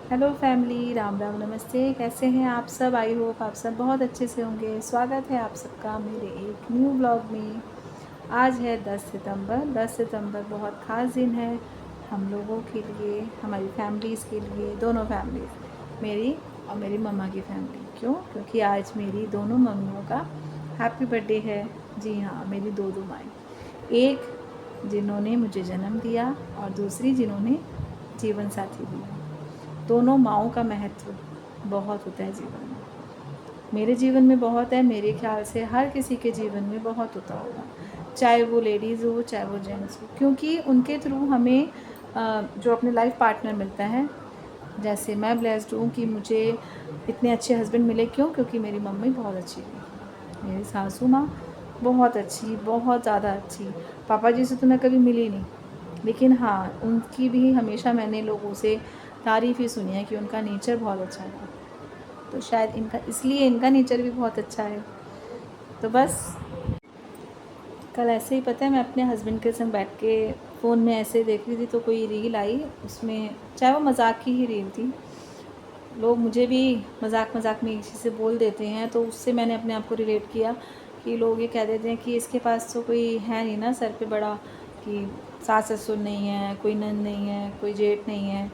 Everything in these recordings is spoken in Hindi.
हेलो फैमिली, राम राम, नमस्ते। कैसे हैं आप सब? आई होप आप सब बहुत अच्छे से होंगे। स्वागत है आप सबका मेरे एक न्यू ब्लॉग में। आज है 10 सितंबर। 10 सितंबर बहुत ख़ास दिन है हम लोगों के लिए, हमारी फैमिलीज़ के लिए, दोनों फैमिलीज़, मेरी और मेरी मम्मा की फैमिली। क्यों? क्योंकि आज मेरी दोनों मम्मियों का हैप्पी बर्थडे है। जी हाँ, मेरी दो माएँ, एक जिन्होंने मुझे जन्म दिया और दूसरी जिन्होंने जीवन साथी दिया। दोनों माँओं का महत्व बहुत होता है जीवन में। मेरे जीवन में बहुत है, मेरे ख्याल से हर किसी के जीवन में बहुत होता होगा, चाहे वो लेडीज़ हो चाहे वो जेंट्स हो, क्योंकि उनके थ्रू हमें जो अपने लाइफ पार्टनर मिलता है। जैसे मैं ब्लेस्ड हूँ कि मुझे इतने अच्छे हस्बैंड मिले। क्यों? क्योंकि मेरी मम्मी बहुत अच्छी थी, मेरी सासू माँ बहुत अच्छी, बहुत ज़्यादा अच्छी। पापा जी से तो मैं कभी मिली नहीं, लेकिन हाँ, उनकी भी हमेशा मैंने लोगों से तारीफ़ ही सुनी है कि उनका नेचर बहुत अच्छा था। तो शायद इनका, इसलिए इनका नेचर भी बहुत अच्छा है। तो बस कल ऐसे ही, पता है, मैं अपने हस्बैंड के संग बैठ के फ़ोन में ऐसे देख रही थी तो कोई रील आई, उसमें चाहे वो मजाक की ही रील थी, लोग मुझे भी मजाक मजाक में इसी से बोल देते हैं, तो उससे मैंने अपने आप को रिलेट किया कि लोग ये कह देते हैं कि इसके पास तो कोई है नहीं ना सर पे बड़ा, कि सास ससुर नहीं है, कोई नंद नहीं है, कोई जेठ नहीं है,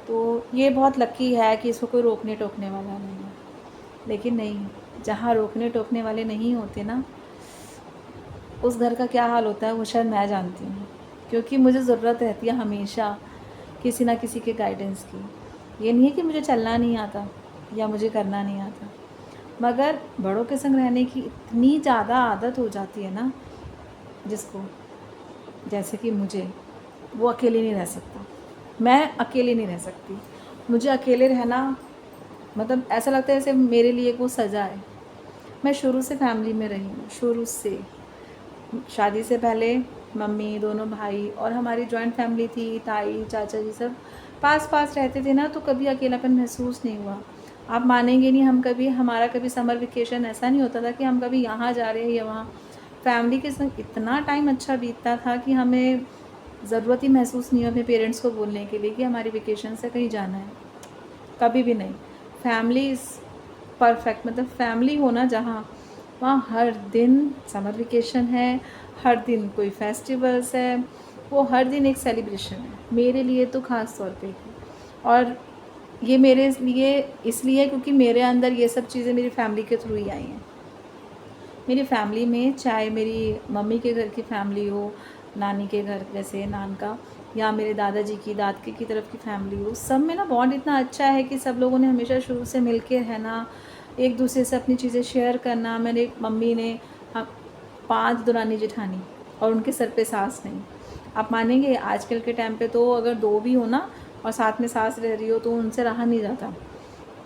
तो ये बहुत लकी है कि इसको कोई रोकने टोकने वाला नहीं है। लेकिन नहीं, जहाँ रोकने टोकने वाले नहीं होते ना, उस घर का क्या हाल होता है वो शायद मैं जानती हूँ, क्योंकि मुझे ज़रूरत रहती है हमेशा किसी ना किसी के गाइडेंस की। ये नहीं है कि मुझे चलना नहीं आता या मुझे करना नहीं आता, मगर बड़ों के संग रहने की इतनी ज़्यादा आदत हो जाती है ना जिसको, जैसे कि मुझे, वो अकेले नहीं रह सकता। मैं अकेले नहीं रह सकती। मुझे अकेले रहना मतलब ऐसा लगता है जैसे मेरे लिए वो सज़ा है। मैं शुरू से फैमिली में रही हूँ, शुरू से। शादी से पहले मम्मी, दोनों भाई और हमारी जॉइंट फैमिली थी, ताई चाचा जी सब पास पास रहते थे ना, तो कभी अकेलापन महसूस नहीं हुआ। आप मानेंगे नहीं, हम कभी, हमारा कभी समर वेकेशन ऐसा नहीं होता था कि हम कभी यहाँ जा रहे हैं या वहाँ। फैमिली के संग इतना टाइम अच्छा बीतता था कि हमें ज़रूरत ही महसूस नहीं हुई अपने पेरेंट्स को बोलने के लिए कि हमारी वेकेशन से कहीं जाना है। कभी भी नहीं। फैमिली इज़ परफेक्ट, मतलब फैमिली होना जहाँ, वहाँ हर दिन समर वेकेशन है, हर दिन कोई फेस्टिवल्स है, वो हर दिन एक सेलिब्रेशन है मेरे लिए तो ख़ास तौर पे। और ये मेरे लिए इसलिए क्योंकि मेरे अंदर ये सब चीज़ें मेरी फैमिली के थ्रू ही आई हैं। मेरी फैमिली में, चाहे मेरी मम्मी के घर की फैमिली हो, नानी के घर जैसे नान का, या मेरे दादाजी की, दादके की तरफ की फैमिली हो, सब में ना बॉन्ड इतना अच्छा है कि सब लोगों ने हमेशा शुरू से मिल के रहना, एक दूसरे से अपनी चीज़ें शेयर करना। मेरे मम्मी ने, हाँ, 5 दुरानी जेठानी और उनके सर पे सास नहीं। आप मानेंगे आजकल के टाइम पे तो अगर 2 भी हो ना और साथ में सास रह रही हो तो उनसे रहा नहीं जाता।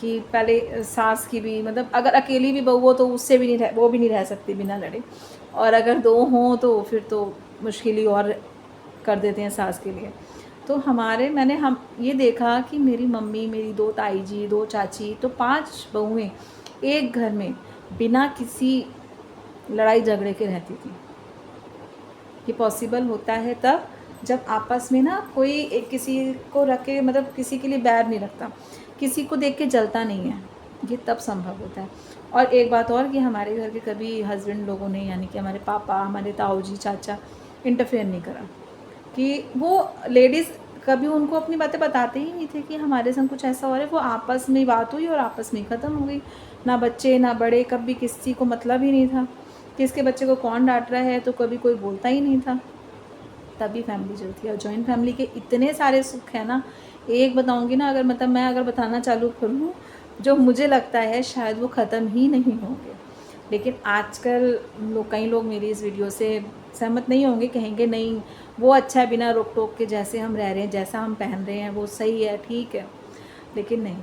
कि पहले सास की भी, मतलब अगर अकेली भी बहू हो तो उससे भी नहीं रह, वो भी नहीं रह सकती बिना लड़े, और अगर 2 हों तो फिर तो मुश्किल ही और कर देते हैं सास के लिए। तो हमारे, मैंने हम ये देखा कि मेरी मम्मी, मेरी 2 ताई जी, 2 चाची, तो 5 बहुएँ एक घर में बिना किसी लड़ाई झगड़े के रहती थी। ये पॉसिबल होता है तब जब आपस में ना कोई एक किसी को रख के, मतलब किसी के लिए बैर नहीं रखता, किसी को देख के जलता नहीं है, ये तब संभव होता है। और एक बात और कि हमारे घर के कभी हस्बैंड लोगों ने, यानी कि हमारे पापा, हमारे ताऊ जी, चाचा, इंटरफेयर नहीं करा, कि वो लेडीज़ कभी उनको अपनी बातें बताते ही नहीं थे कि हमारे संग कुछ ऐसा हो रहा है। वो आपस में बात हुई और आपस में ख़त्म हो गई। ना बच्चे ना बड़े, कभी किसी को मतलब ही नहीं था कि इसके बच्चे को कौन डांट रहा है, तो कभी कोई बोलता ही नहीं था। तभी फैमिली चलती है। और जॉइंट फैमिली के इतने सारे सुख हैं ना, एक बताऊंगी ना, अगर मतलब मैं अगर बताना चालू करूँ, जो मुझे लगता है शायद वो ख़त्म ही नहीं होंगे। लेकिन आजकल लोग, कई लोग मेरी इस वीडियो से सहमत नहीं होंगे, कहेंगे नहीं वो अच्छा है, बिना रोक टोक के जैसे हम रह रहे हैं, जैसा हम पहन रहे हैं वो सही है, ठीक है। लेकिन नहीं,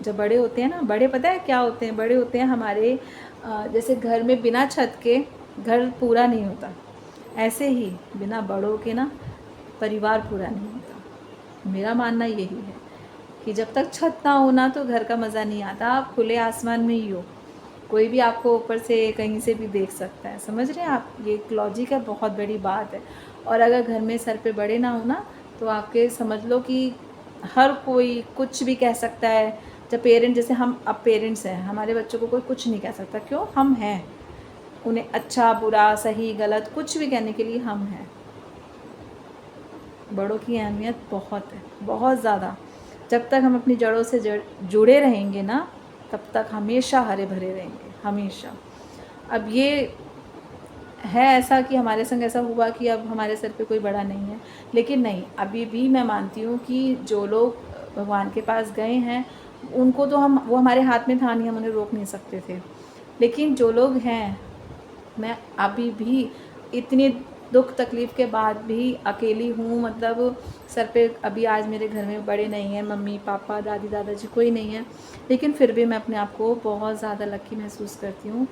जब बड़े होते हैं ना, बड़े पता है क्या होते हैं? बड़े होते हैं हमारे, जैसे घर में बिना छत के घर पूरा नहीं होता, ऐसे ही बिना बड़ों के ना परिवार पूरा नहीं होता। मेरा मानना यही है कि जब तक छत ना हो ना तो घर का मज़ा नहीं आता। आप खुले आसमान में ही हो, कोई भी आपको ऊपर से कहीं से भी देख सकता है। समझ रहे हैं आप? ये एक लॉजिक है, बहुत बड़ी बात है। और अगर घर में सर पे बड़े ना हो ना, तो आपके समझ लो कि हर कोई कुछ भी कह सकता है। जब पेरेंट, जैसे हम अब पेरेंट्स हैं, हमारे बच्चों को कोई कुछ नहीं कह सकता, क्यों? हम हैं। उन्हें अच्छा बुरा सही गलत कुछ भी कहने के लिए हम हैं। बड़ों की अहमियत बहुत है, बहुत ज़्यादा। जब तक हम अपनी जड़ों से जुड़े रहेंगे ना, तब तक हमेशा हरे भरे रहेंगे, हमेशा। अब ये है ऐसा कि हमारे संग ऐसा हुआ कि अब हमारे सर पे कोई बड़ा नहीं है, लेकिन नहीं, अभी भी मैं मानती हूँ कि जो लोग भगवान के पास गए हैं उनको तो वो हमारे हाथ में था नहीं, हम उन्हें रोक नहीं सकते थे। लेकिन जो लोग हैं, मैं अभी भी इतनी दुख तकलीफ़ के बाद भी अकेली हूँ, मतलब सर पे अभी आज मेरे घर में बड़े नहीं हैं, मम्मी पापा दादी दादाजी कोई नहीं है, लेकिन फिर भी मैं अपने आप को बहुत ज़्यादा लकी महसूस करती हूँ।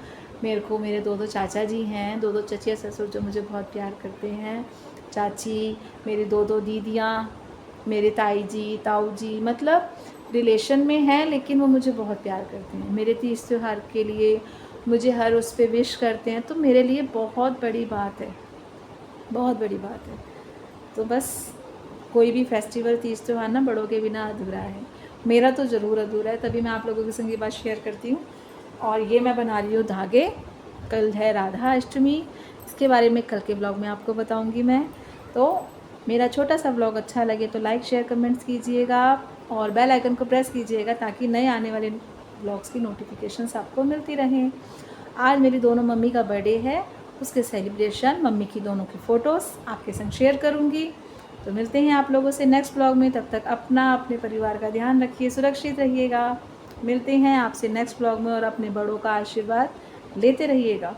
मेरे को मेरे दो चाचा जी हैं, दो चचिया ससुर जो मुझे बहुत प्यार करते हैं, चाची, मेरी दो दीदियाँ, मेरे ताई जी ताऊ जी, मतलब रिलेशन में हैं लेकिन वो मुझे बहुत प्यार करते हैं। मेरे तीज त्योहार के लिए मुझे हर उस पे विश करते हैं, तो मेरे लिए बहुत बड़ी बात है, बहुत बड़ी बात है। तो बस कोई भी फेस्टिवल तीज त्योहार ना बड़ों के बिना अधूरा है। मेरा तो ज़रूर अधूरा है, तभी मैं आप लोगों के संग ये बात शेयर करती हूँ। और ये मैं बना रही हूँ धागे। कल है राधा अष्टमी, इसके बारे में कल के ब्लॉग में आपको बताऊँगी मैं। तो मेरा छोटा सा ब्लॉग अच्छा लगे तो लाइक शेयर कमेंट्स कीजिएगा और बेल आइकन को प्रेस कीजिएगा ताकि नए आने वाले ब्लॉग्स की नोटिफिकेशंस आपको मिलती रहें। आज मेरी दोनों मम्मी का बर्थडे है, उसके सेलिब्रेशन, मम्मी की दोनों की फ़ोटोज़ आपके संग शेयर करूँगी। तो मिलते हैं आप लोगों से नेक्स्ट ब्लॉग में। तब तक अपना अपने परिवार का ध्यान रखिए, सुरक्षित रहिएगा। मिलते हैं आपसे नेक्स्ट ब्लॉग में और अपने बड़ों का आशीर्वाद लेते रहिएगा।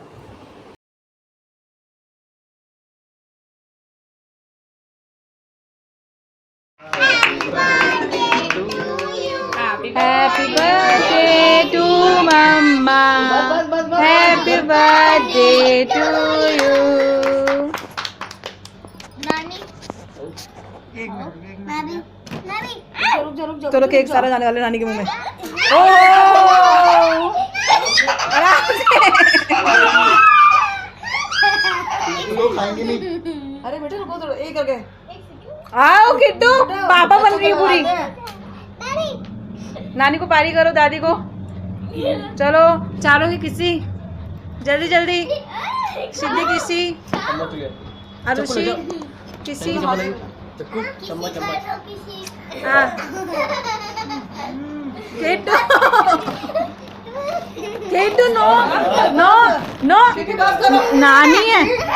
Happy birthday to Mama. Happy birthday to you. नानी, चलो केक सारा जाने वाला नानी के मुंह में। खाएंगे नहीं। अरे बेटे रुको थोड़ा, एक करके आओ किट्टू, पापा बन रही है पूरी। नानी को पारी करो, दादी को। चलो चारों की किसी, जल्दी जल्दी। सिद्धि किसी, अरुषि किसी, Kittu Kittu no no no, नानी है।